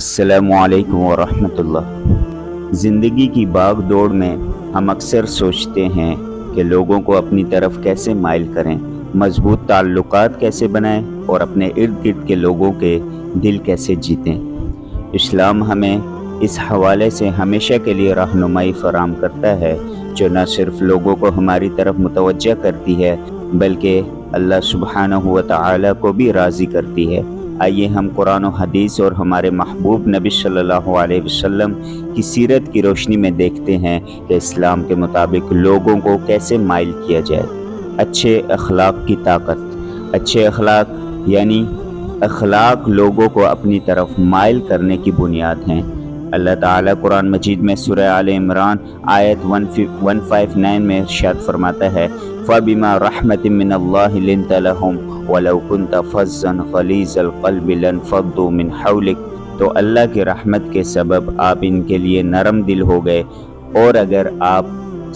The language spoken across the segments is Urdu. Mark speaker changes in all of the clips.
Speaker 1: السلام علیکم ورحمۃ اللہ۔ زندگی کی باغ دوڑ میں ہم اکثر سوچتے ہیں کہ لوگوں کو اپنی طرف کیسے مائل کریں، مضبوط تعلقات کیسے بنائیں اور اپنے ارد گرد کے لوگوں کے دل کیسے جیتیں۔ اسلام ہمیں اس حوالے سے ہمیشہ کے لیے رہنمائی فراہم کرتا ہے، جو نہ صرف لوگوں کو ہماری طرف متوجہ کرتی ہے بلکہ اللہ سبحانہ و تعالی کو بھی راضی کرتی ہے۔ آئیے ہم قرآن و حدیث اور ہمارے محبوب نبی صلی اللہ علیہ وسلم کی سیرت کی روشنی میں دیکھتے ہیں کہ اسلام کے مطابق لوگوں کو کیسے مائل کیا جائے۔ اچھے اخلاق کی طاقت۔ اچھے اخلاق یعنی اخلاق لوگوں کو اپنی طرف مائل کرنے کی بنیاد ہیں۔ اللہ تعالیٰ قرآن مجید میں سورہ آل عمران آیت 159 میں ارشاد فرماتا ہے، فَبِمَا رَحْمَةٍ مِّنَ اللَّهِ لِنْتَ لَهُمْ وَلَوْ كُنْتَ فَظًّا غَلِيظَ الْقَلْبِ لَانفَضُّوا مِنْ حَوْلِكَ۔ تو اللہ کی رحمت کے سبب آپ ان کے لیے نرم دل ہو گئے، اور اگر آپ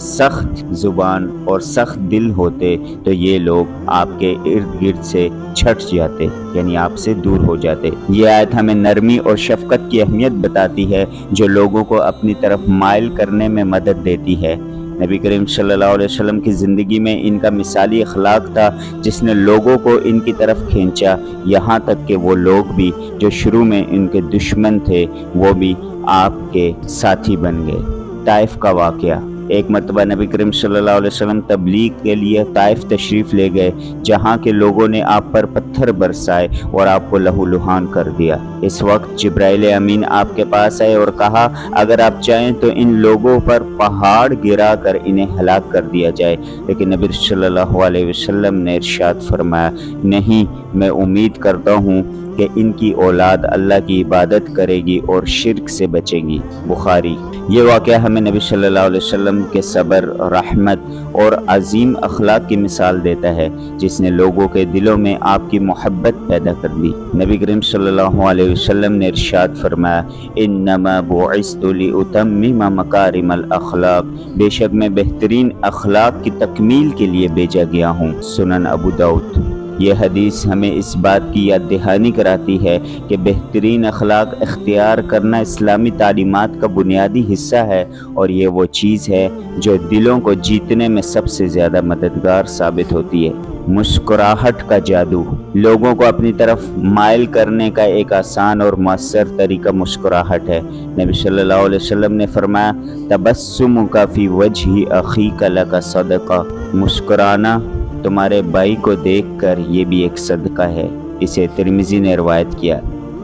Speaker 1: سخت زبان اور سخت دل ہوتے تو یہ لوگ آپ کے ارد گرد سے چھٹ جاتے، یعنی آپ سے دور ہو جاتے۔ یہ آیت ہمیں نرمی اور شفقت کی اہمیت بتاتی ہے، جو لوگوں کو اپنی طرف مائل کرنے میں مدد دیتی ہے۔ نبی کریم صلی اللہ علیہ وسلم کی زندگی میں ان کا مثالی اخلاق تھا، جس نے لوگوں کو ان کی طرف کھینچا، یہاں تک کہ وہ لوگ بھی جو شروع میں ان کے دشمن تھے وہ بھی آپ کے ساتھی بن گئے۔ طائف کا واقعہ۔ ایک مرتبہ نبی کریم صلی اللہ علیہ وسلم تبلیغ کے لیے طائف تشریف لے گئے، جہاں کے لوگوں نے آپ پر پتھر برسائے اور آپ کو لہو لہان کر دیا۔ اس وقت جبرائیل امین آپ کے پاس آئے اور کہا، اگر آپ چاہیں تو ان لوگوں پر پہاڑ گرا کر انہیں ہلاک کر دیا جائے، لیکن نبی صلی اللہ علیہ وسلم نے ارشاد فرمایا، نہیں، میں امید کرتا ہوں کہ ان کی اولاد اللہ کی عبادت کرے گی اور شرک سے بچے گی۔ بخاری۔ یہ واقعہ ہمیں نبی صلی اللہ علیہ وسلم کے صبر، رحمت اور عظیم اخلاق کی مثال دیتا ہے، جس نے لوگوں کے دلوں میں آپ کی محبت پیدا کر دی۔ نبی کریم صلی اللہ علیہ وسلم نے ارشاد فرمایا، انما بعثت لاتمم مکارم الاخلاق، بے شک میں بہترین اخلاق کی تکمیل کے لیے بھیجا گیا ہوں۔ سنن ابو داؤد۔ یہ حدیث ہمیں اس بات کی یاد دہانی کراتی ہے کہ بہترین اخلاق اختیار کرنا اسلامی تعلیمات کا بنیادی حصہ ہے، اور یہ وہ چیز ہے جو دلوں کو جیتنے میں سب سے زیادہ مددگار ثابت ہوتی ہے۔ مسکراہٹ کا جادو۔ لوگوں کو اپنی طرف مائل کرنے کا ایک آسان اور مؤثر طریقہ مسکراہٹ ہے۔ نبی صلی اللہ علیہ وسلم نے فرمایا، تبسمک فی وجہ اخیک لک صدقہ، مسکرانا تمہارے بھائی کو دیکھ کر یہ بھی ایک صدقہ ہے۔ اسے ترمذی نے روایت کیا۔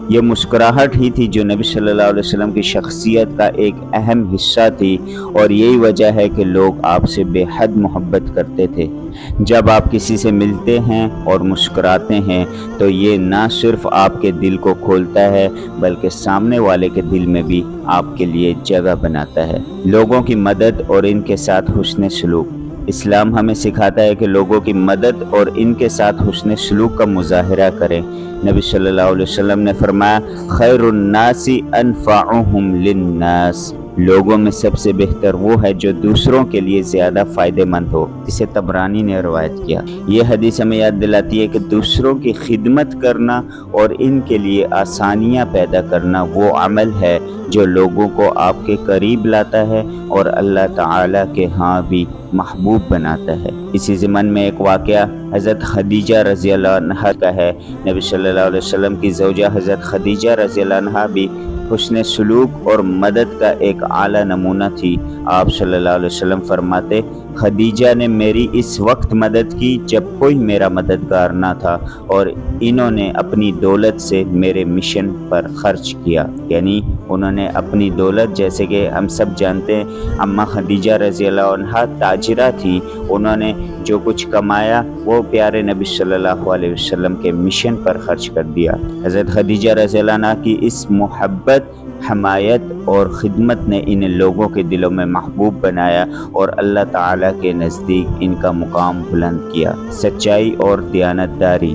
Speaker 1: یہ مسکراہٹ ہی تھی جو نبی صلی اللہ علیہ وسلم کی شخصیت کا ایک اہم حصہ تھی، اور یہی وجہ ہے کہ لوگ آپ سے بے حد محبت کرتے تھے۔ جب آپ کسی سے ملتے ہیں اور مسکراتے ہیں تو یہ نہ صرف آپ کے دل کو کھولتا ہے بلکہ سامنے والے کے دل میں بھی آپ کے لیے جگہ بناتا ہے۔ لوگوں کی مدد اور ان کے ساتھ حسن سلوک۔ اسلام ہمیں سکھاتا ہے کہ لوگوں کی مدد اور ان کے ساتھ حسن سلوک کا مظاہرہ کریں۔ نبی صلی اللہ علیہ وسلم نے فرمایا، خیر الناس انفعهم للناس، لوگوں میں سب سے بہتر وہ ہے جو دوسروں کے لیے زیادہ فائدہ مند ہو۔ اسے طبرانی نے روایت کیا۔ یہ حدیث ہمیں یاد دلاتی ہے کہ دوسروں کی خدمت کرنا اور ان کے لیے آسانیاں پیدا کرنا وہ عمل ہے جو لوگوں کو آپ کے قریب لاتا ہے اور اللہ تعالیٰ کے ہاں بھی محبوب بناتا ہے۔ اسی ضمن میں ایک واقعہ حضرت خدیجہ رضی اللہ عنہا کا ہے۔ نبی صلی اللہ علیہ وسلم کی زوجہ حضرت خدیجہ رضی اللہ عنہا بھی حسن سلوک اور مدد کا ایک اعلیٰ نمونہ تھی۔ آپ صلی اللہ علیہ وسلم فرماتے، خدیجہ نے میری اس وقت مدد کی جب کوئی میرا مددگار نہ تھا، اور انہوں نے اپنی دولت سے میرے مشن پر خرچ کیا، یعنی انہوں نے اپنی دولت، جیسے کہ ہم سب جانتے ہیں اماں خدیجہ رضی اللہ عنہا تاجرہ تھی، انہوں نے جو کچھ کمایا وہ پیارے نبی صلی اللہ علیہ وسلم کے مشن پر خرچ کر دیا۔ حضرت خدیجہ رضی اللہ عنہا کی اس محبت، حمایت اور خدمت نے ان لوگوں کے دلوں میں محبوب بنایا اور اللہ تعالیٰ کے نزدیک ان کا مقام بلند کیا۔ سچائی اور دیانت داری۔